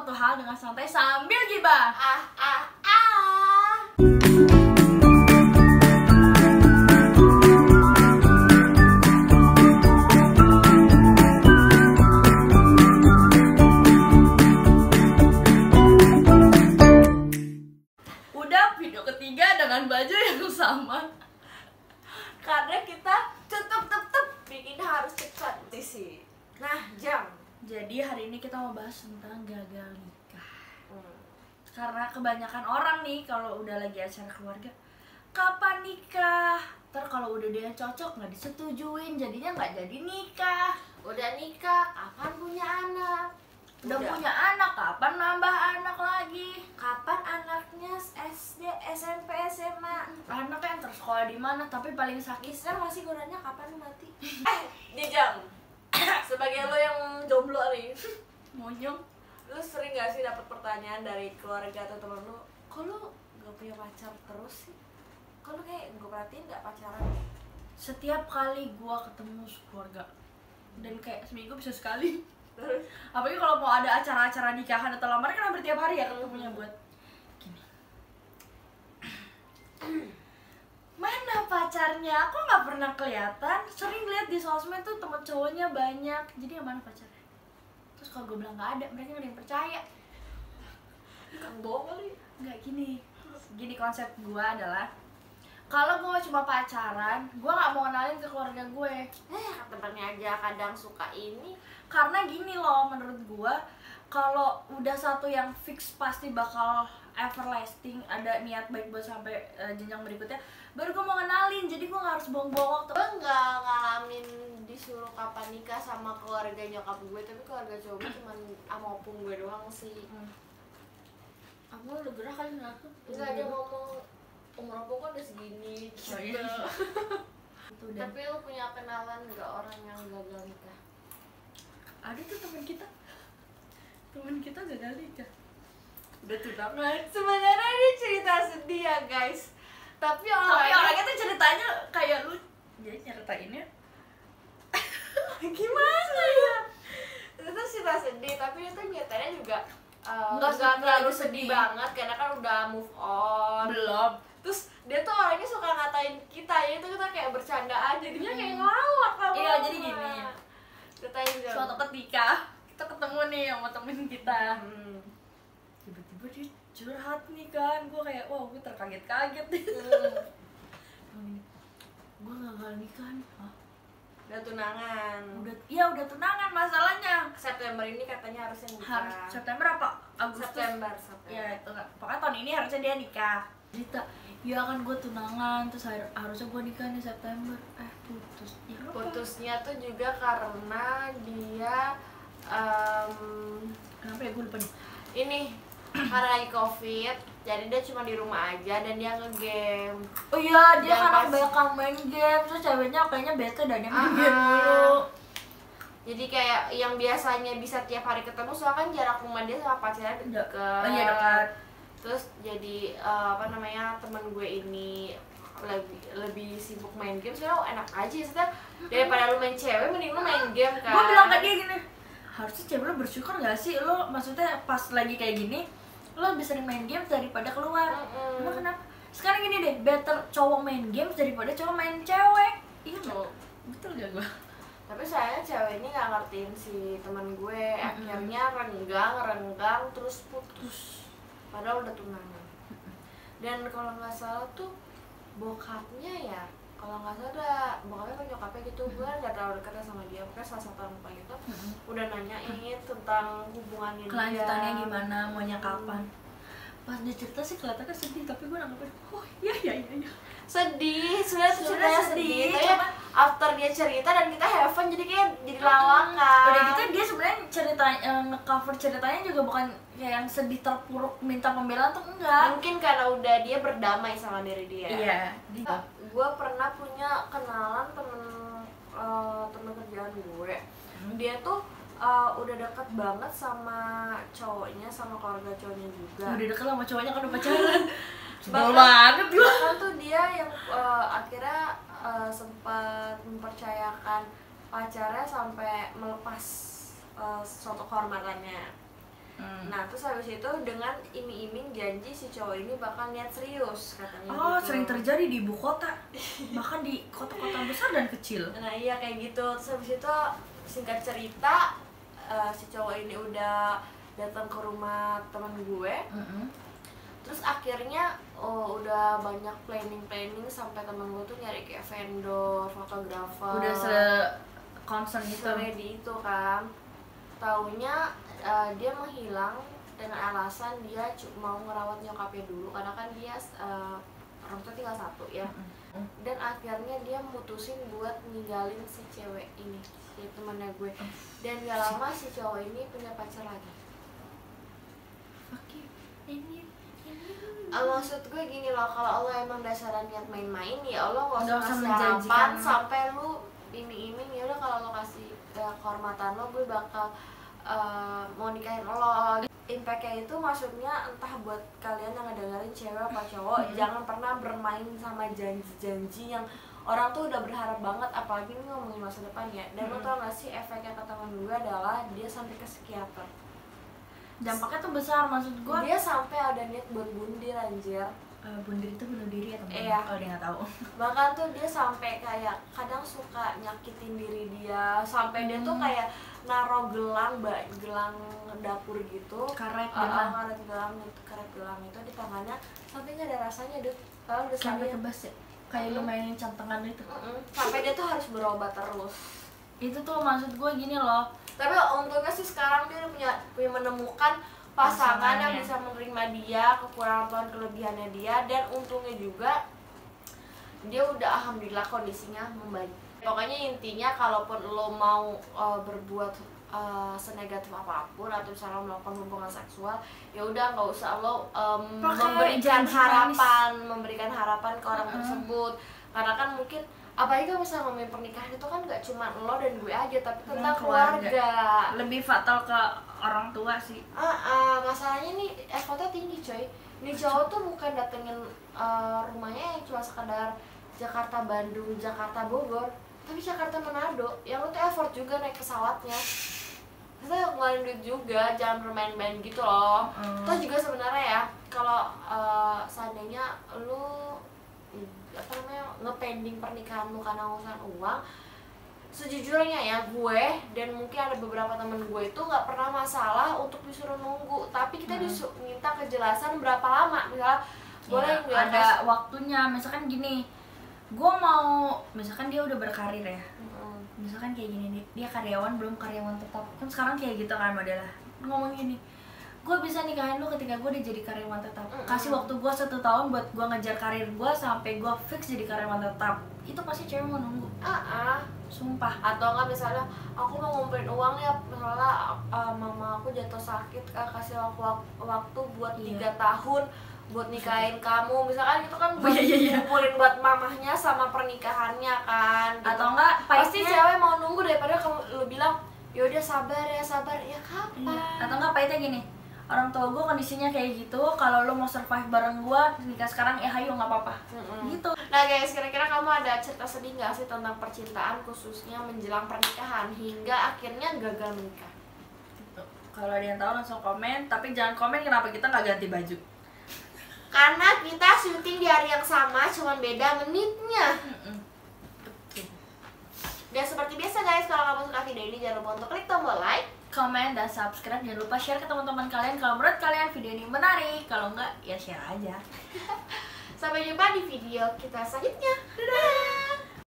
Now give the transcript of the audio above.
suatu hal dengan santai sambil gibah. Udah video ketiga dengan baju yang sama. Karena kita tetep bikin harus cepat sih. Nah, Jadi hari ini kita mau bahas tentang gagal nikah. Karena kebanyakan orang nih kalau udah lagi acara keluarga, kapan nikah? Ntar kalau udah dia cocok nggak disetujuin, jadinya nggak jadi nikah. Udah nikah, kapan punya anak? Udah punya anak, kapan nambah anak lagi? Kapan anaknya SD, SMP, SMA? Anak yang tersekolah di mana? Tapi paling sakit. Isra masih gunanya kapan lu mati? Jang, sebagai lo yang jomblo nih, Monyong. lu sering gak sih dapet pertanyaan dari keluarga atau temen lu, kok lu gak punya pacar terus sih? Kok lu kayak gue perhatiin gak pacaran? Setiap kali gua ketemu keluarga, dan kayak seminggu bisa sekali. Terus? Apalagi kalau mau ada acara-acara nikahan atau lamaran kan hampir tiap hari ya ketemunya buat gini. Mana pacarnya? Aku nggak pernah kelihatan. Sering lihat di sosmed tuh temen cowoknya banyak. Jadi yang mana pacarnya? Terus kalau gue bilang nggak ada, mereka nggak ada yang percaya. Kan bohong kali. Nggak gini. Gini konsep gue adalah, kalau gue cuma pacaran, gue nggak mau kenalin ke keluarga gue. Temennya aja kadang suka ini. Karena gini loh, menurut gue, kalau udah satu yang fix pasti bakal everlasting, ada niat baik buat sampai jenjang berikutnya, baru gue mau kenalin. Jadi gue gak harus buang-buang waktu. Gue nggak ngalamin disuruh kapan nikah sama keluarga nyokap gue, tapi keluarga cowok gue cuma sama opung gue doang sih. Aku udah gerah kali ngaku. Enggak, dia ngomong umur opung kan udah segini. Oh, iya. Itu udah. Tapi lu punya kenalan nggak orang yang gagal nikah? Ada tuh teman kita gagal nikah. Udah tunangan. Sebenarnya ini cerita sedih ya guys. Tapi orangnya tuh ceritanya kayak lu. Jadi nyeritainnya gimana ya? Itu cerita sedih, tapi itu nyatanya juga nggak terlalu sedih banget karena kan udah move on. belum. Terus dia tuh orangnya suka ngatain kita, ya itu kita kayak bercandaan, jadinya kayak ngelawak lah. Iya, jadi gini. Ceritain dong. Suatu ketika kita ketemu nih sama temen kita. Tiba-tiba dia curhat nih kan, gue kayak wow, gue terkaget-kaget nih. Gue gagal nikah nih. Hah? Udah tunangan. Udah tunangan, masalahnya September ini katanya harusnya nikah. harus September apa Agustus? September. Ya itu kan, pokoknya tahun ini harusnya dia nikah. Cerita, ya kan gue tunangan, terus harusnya gue nikah nih September. Putus. Ya apa? Putusnya tuh juga karena dia Kenapa ya, gue lupa nih. ini karena lagi covid, jadi dia cuma di rumah aja dan dia ngegame. Oh iya, dia Dan karena pas- kebanyakan main game, terus ceweknya kayaknya bete dan dia main game mulu. Jadi kayak yang biasanya bisa tiap hari ketemu, soalnya kan jarak rumah dia sama pacarnya deket. Oh iya, dekat. Terus jadi teman gue ini lebih sibuk main game, soalnya enak aja setelah daripada lu main cewek, mending lu main game kan. Gue bilang ke dia gini, harusnya cewek lo bersyukur gak sih lo, maksudnya pas lagi kayak gini lo lebih sering main game daripada keluar. Emang kenapa? Sekarang gini deh, better cowok main game daripada cowok main cewek. Iya gak? Betul gak gue? Tapi sayangnya cewek ini gak ngertiin si teman gue, akhirnya renggang terus putus. Padahal udah tunangan. Dan kalau nggak salah tuh bokapnya ya, kalau nggak salah bokapnya kan nyokapnya gitu, gue nggak terlalu dekat sama dia, pokoknya salah satu orang tua gitu udah nanyain tentang hubungannya Kelanjutannya dia. gimana, maunya kapan. Pas dia cerita sih kelihatannya sedih, tapi gue nanggepin, oh iya. Sedih, sebenarnya Sebenarnya sedih, sedih, tapi cuman after dia cerita dan kita have fun, jadi kayak jadi lawakan. Udah gitu dia sebenarnya ceritanya, nge-cover ceritanya juga bukan kayak yang sedih terpuruk minta pembelaan tuh enggak. Mungkin karena udah dia berdamai sama diri dia. Iya. Gue pernah punya kenalan temen kerjaan gue. Dia tuh udah deket banget sama cowoknya, sama keluarga cowoknya juga. Udah deket sama cowoknya kan udah pacaran. Sebel Bahkan- banget gue. Bahkan tuh dia yang akhirnya sempat mempercayakan pacarnya sampai melepas suatu kehormatannya. Nah terus habis itu dengan iming-iming janji si cowok ini bakal niat serius katanya. Oh, gitu. sering terjadi di ibu kota, bahkan di kota-kota besar dan kecil. Nah iya kayak gitu. Terus habis itu singkat cerita si cowok ini udah datang ke rumah teman gue. Terus akhirnya udah banyak planning sampai temen gue tuh nyari kayak vendor, fotografer. Udah concern gitu. Ready itu kan. Taunya dia menghilang dengan alasan dia mau ngerawat nyokapnya dulu karena kan dia orang tua tinggal satu ya. Dan akhirnya dia mutusin buat ninggalin si cewek ini, si temannya gue. Dan gak lama si cowok ini punya pacar lagi. Oke, ini Maksud gue gini loh, kalau Allah emang dasarnya niat main-main, ya Allah gak usah ngasih menjanjikan harapan sampai lu iming-iming. Ya udah kalau lo kasih kehormatan lo, gue bakal mau nikahin lo. Impact-nya itu maksudnya entah buat kalian yang ngedengerin cewek apa cowok, jangan pernah bermain sama janji-janji yang orang tuh udah berharap banget, apalagi ini ngomongin masa depan ya. Dan lo tau gak sih efeknya ke teman gue adalah dia sampai ke psikiater. Dampaknya tuh besar, maksud gue. Dia sampai ada niat buat bundir anjir. Bundir itu bunuh diri ya teman-teman? Iya. Kalau dia nggak tahu. Bahkan tuh dia sampai kayak kadang suka nyakitin diri dia, sampai dia tuh kayak naro gelang dapur gitu, Karet gelang itu di tangannya, sampai nggak ada rasanya deh. Kalau udah sampai sampai kebas ya, kayak lu mainin cantengan itu. sampai dia tuh harus berobat terus. Itu tuh maksud gue gini loh. Tapi untungnya sih sekarang dia udah punya menemukan pasangan yang bisa menerima dia, kekurangan kelebihannya dia, dan untungnya juga dia udah alhamdulillah kondisinya membaik. Pokoknya intinya kalaupun lo mau berbuat senegatif apapun atau misalnya melakukan hubungan seksual, ya udah nggak usah lo memberikan harapan ke orang tersebut, karena kan mungkin apalagi kalau misalnya ngomongin pernikahan itu kan nggak cuma lo dan gue aja, tapi tentang keluarga. Lebih fatal ke orang tua sih. Masalahnya nih effortnya tinggi coy. Nih cowok tuh bukan datengin rumahnya yang cuma sekedar Jakarta Bandung, Jakarta Bogor, tapi Jakarta Manado. Yang lo tuh effort juga naik pesawatnya. Kita ngeluarin duit juga, jangan bermain-main gitu loh. Toh juga sebenarnya ya, kalau seandainya lo ngepending pernikahan lu karena urusan uang, sejujurnya ya gue dan mungkin ada beberapa temen gue itu nggak pernah masalah untuk disuruh nunggu, tapi kita minta kejelasan berapa lama. Misalnya boleh nggak ada waktunya, misalkan gini, gue mau, misalkan dia udah berkarir ya, misalkan kayak gini nih, dia karyawan belum karyawan tetap, kan sekarang kayak gitu kan modelnya. Ngomong gini, gue bisa nikahin lu ketika gue udah jadi karyawan tetap. Kasih waktu gue 1 tahun buat gue ngejar karir gue sampai gue fix jadi karyawan tetap. Itu pasti cewek mau nunggu. Sumpah. Atau enggak misalnya aku mau ngumpulin uang ya, misalnya mama aku jatuh sakit, kasih waktu buat 3 tahun buat nikahin kamu. Misalkan itu kan buat ngumpulin buat mamahnya sama pernikahannya kan. Gitu. Atau enggak pasti cewek mau nunggu daripada kamu lu bilang yaudah sabar ya kapan. Atau enggak pahitnya gini, orang tua gue kondisinya kayak gitu, kalau lo mau survive bareng gue nikah sekarang ya hayu nggak apa-apa. Gitu. Nah guys, kira-kira kamu ada cerita sedih nggak sih tentang percintaan khususnya menjelang pernikahan hingga akhirnya gagal menikah? Gitu. Kalau ada yang tahu langsung komen, tapi jangan komen kenapa kita nggak ganti baju. Karena kita syuting di hari yang sama, cuman beda menitnya. Dan seperti biasa guys, kalau kamu suka video ini jangan lupa untuk klik tombol like, komen, dan subscribe. Jangan lupa share ke teman-teman kalian kalau menurut kalian video ini menarik. Kalau enggak, ya share aja. Sampai jumpa di video kita selanjutnya. Dadah!